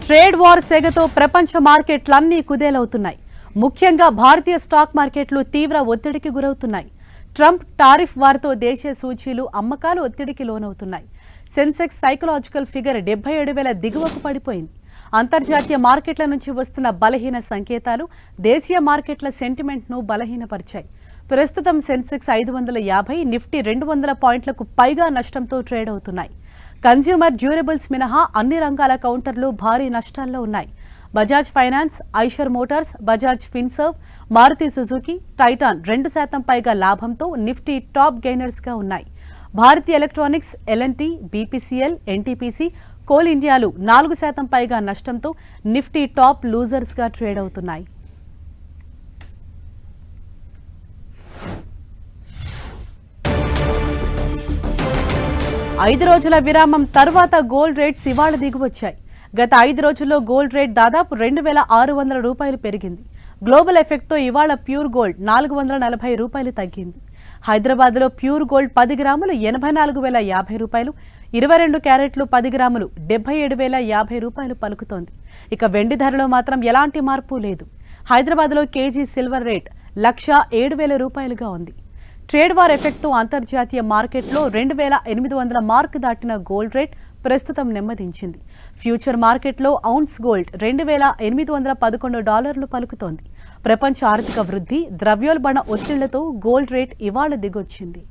Trade war సెగతో ప్రపంచ మార్కెట్లన్నీ కుదేలవుతున్నాయి. ముఖ్యంగా భారతీయ stock మార్కెట్లు తీవ్ర ఒత్తిడికి గురవుతున్నాయి. ట్రంప్ టారిఫ్ వార్తో దేశీయ సూచీలు అమ్మకాలు ఒత్తిడికి లోనవుతున్నాయి. సెన్సెక్స్ సైకలాజికల్ ఫిగర్ 77,000 దిగువకు పడిపోయింది. అంతర్జాతీయ మార్కెట్ల నుంచి వస్తున్న బలహీన సంకేతాలు దేశీయ మార్కెట్ల సెంటిమెంట్ను బలహీనపరిచాయి. ప్రస్తుతం సెన్సెక్స్ 550, నిఫ్టీ 200 పాయింట్లకు పైగా నష్టంతో ట్రేడ్ అవుతున్నాయి. కన్స్యూమర్ డ్యూరబుల్స్ మినహా అన్ని రంగాల కౌంటర్లు భారీ నష్టాల్లో ఉన్నాయి. Bajaj finance, Eicher motors, Bajaj Finserv, Maruti Suzuki, Titan 2% పైగా లాభంతో నిఫ్టీ టాప్ గెయినర్స్గా ఉన్నాయి. భారతీ ఎలక్ట్రానిక్స్, ఎల్ఎన్టీ, బీపీసీఎల్, ఎన్టీపీసీ, కోల్ ఇండియాలు 4% పైగా నష్టంతో నిఫ్టీ టాప్ లూజర్స్గా ట్రేడ్ అవుతున్నాయి. ఐదు రోజుల విరామం తర్వాత గోల్డ్ రేట్స్ ఇవాళ దిగివచ్చాయి. గత 5 రోజుల్లో గోల్డ్ రేట్ దాదాపు 2,600 రూపాయలు పెరిగింది. గ్లోబల్ ఎఫెక్ట్తో ఇవాళ ప్యూర్ గోల్డ్ 440 రూపాయలు తగ్గింది. హైదరాబాద్లో ప్యూర్ గోల్డ్ 10 గ్రాములు 84,050 రూపాయలు, 22 క్యారెట్లు 10 గ్రాములు 77,050 రూపాయలు పలుకుతోంది. ఇక వెండి ధరలో మాత్రం ఎలాంటి మార్పు లేదు. హైదరాబాద్లో కేజీ సిల్వర్ రేట్ 1,07,000 రూపాయలుగా ఉంది. ట్రేడ్ వార్ ఎఫెక్ట్తో అంతర్జాతీయ మార్కెట్లో 2,800 మార్కు దాటిన గోల్డ్ రేట్ ప్రస్తుతం నెమ్మదించింది. ఫ్యూచర్ మార్కెట్లో ఔన్స్ గోల్డ్ $2,811 పలుకుతోంది. ప్రపంచ ఆర్థిక వృద్ధి, ద్రవ్యోల్బణ ఒత్తిళ్లతో గోల్డ్ రేట్ ఇవాళ దిగొచ్చింది.